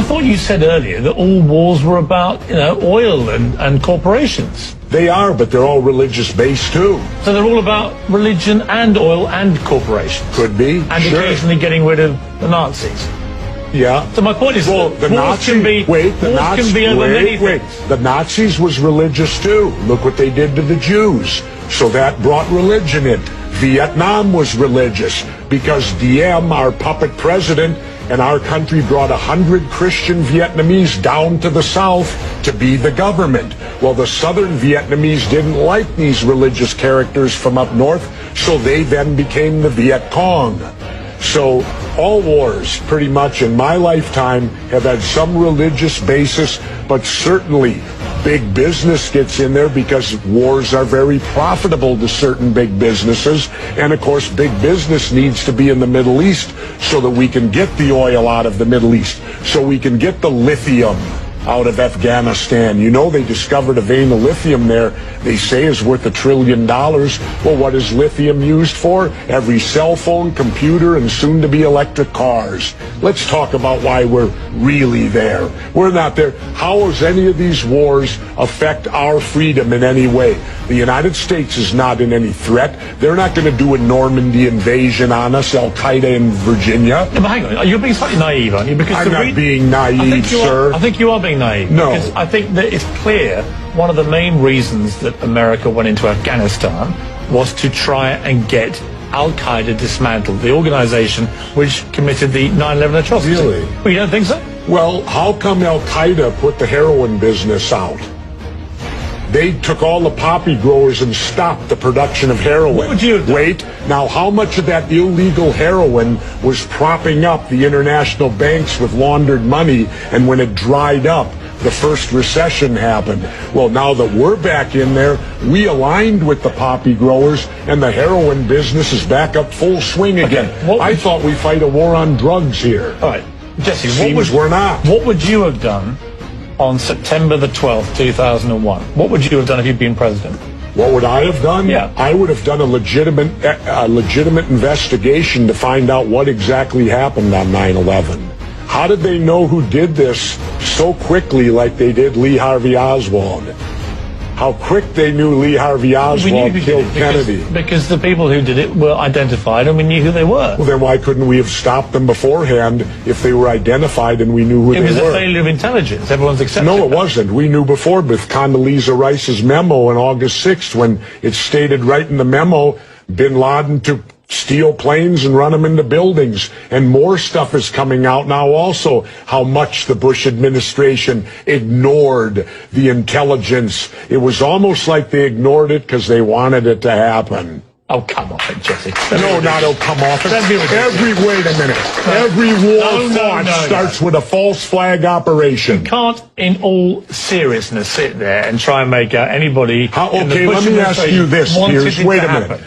thought you said earlier that all wars were about, oil and corporations. They are, but they're all religious-based, too. So they're all about religion and oil and corporations. Could be, and sure. Occasionally getting rid of the Nazis. Yeah. So my point is, well, the Nazis can be over many things. The Nazis was religious, too. Look what they did to the Jews. So that brought religion in. Vietnam was religious because Diem, our puppet president, and our country brought 100 Christian Vietnamese down to the south to be the government. Well, the southern Vietnamese didn't like these religious characters from up north, so they then became the Viet Cong. So all wars, pretty much in my lifetime, have had some religious basis, but certainly big business gets in there because wars are very profitable to certain big businesses. And of course, big business needs to be in the Middle East so that we can get the oil out of the Middle East, so we can get the lithium out of Afghanistan. You know, they discovered a vein of lithium there they say is worth $1 trillion. Well, what is lithium used for? Every cell phone, computer, and soon to be electric cars. Let's talk about why we're really there. We're not there. How does any of these wars affect our freedom in any way? The United States is not in any threat. They're not going to do a Normandy invasion on us, Al-Qaeda in Virginia. No, but hang on, you're being slightly naive, aren't you? Because I'm not being naive, sir. I think you are being naive. No. Because I think that it's clear one of the main reasons that America went into Afghanistan was to try and get Al-Qaeda dismantled, the organization which committed the 9/11 atrocity. Really? Well, you don't think so? Well, how come Al-Qaeda put the heroin business out? They took all the poppy growers and stopped the production of heroin. What would you have done? Wait, now how much of that illegal heroin was propping up the international banks with laundered money, and when it dried up, the first recession happened? Well, now that we're back in there, we aligned with the poppy growers, and the heroin business is back up full swing again. Okay, I thought we fight a war on drugs here. All right, Jesse, we're not. What would you have done on September the 12th, 2001? What would you have done if you'd been president? What would I have done? Yeah. I would have done a legitimate investigation to find out what exactly happened on 9/11. How did they know who did this so quickly like they did Lee Harvey Oswald? How quick they knew Lee Harvey Oswald killed Kennedy. Because the people who did it were identified and we knew who they were. Well, then why couldn't we have stopped them beforehand if they were identified and we knew who they were? It was a failure of intelligence. Everyone's accepted. No, it wasn't. We knew before with Condoleezza Rice's memo on August 6th when it stated right in the memo, bin Laden to steal planes and run them into buildings. And more stuff is coming out now also, how much the Bush administration ignored the intelligence. It was almost like they ignored it because they wanted it to happen. Oh, come off it, Jesse. No, not oh, come off it. Wait a minute. Every war starts with a false flag operation. You can't, in all seriousness, sit there and try and make anybody. Okay, let me ask you this, Piers. Wait a minute.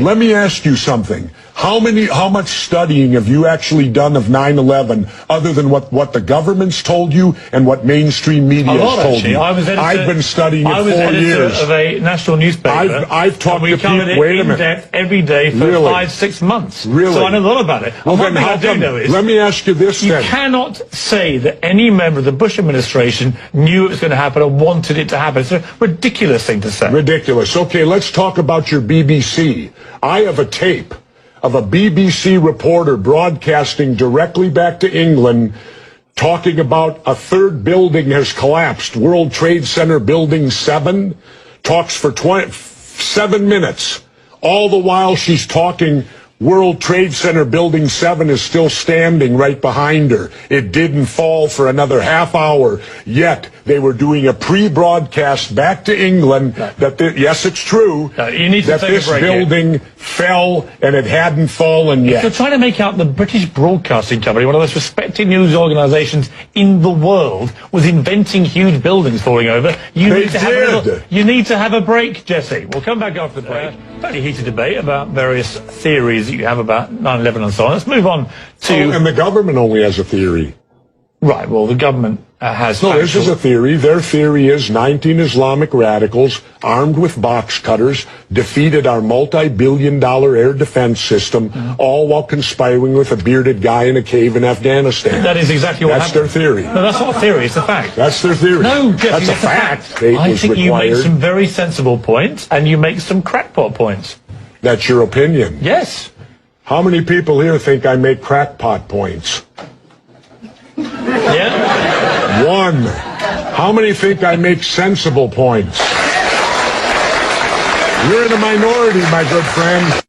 Let me ask you something. How much studying have you actually done of 9/11 other than what the government's told you and what mainstream media has told you? I've been studying it 4 years. I was editor of a national newspaper. I've talked to people. Wait a minute. In depth every day for 5-6 months. Really? So I know a lot about it. Well, then how come? Let me ask you this then. You cannot say that any member of the Bush administration knew it was going to happen or wanted it to happen. It's a ridiculous thing to say. Ridiculous. Okay, let's talk about your BBC. I have a tape of a BBC reporter broadcasting directly back to England talking about a third building has collapsed. World Trade Center Building 7 talks for 7 minutes. All the while she's talking, World Trade Center Building 7 is still standing right behind her. It didn't fall for another half hour. Yet they were doing a pre-broadcast back to England that, yes, it's true, you need to that this building fell and it hadn't fallen yet. If you're trying to make out the British Broadcasting Company, one of the most respected news organisations in the world, was inventing huge buildings falling over, you need to have a break, Jesse. We'll come back after the break. Very heated debate about various theories that you have about 9/11 and so on. Let's move on to... and the government only has a theory. Right, well, the government has... No, this is a theory. Their theory is 19 Islamic radicals armed with box cutters defeated our multi-billion-dollar air defense system, all while conspiring with a bearded guy in a cave in Afghanistan. That is exactly what happened. That's their theory. No, that's not a theory, it's a fact. That's their theory. No, Jesse, that's a fact. I think you make some very sensible points, and you make some crackpot points. That's your opinion? Yes. How many people here think I make crackpot points? Yeah? One. How many think I make sensible points? You're in a minority, my good friend.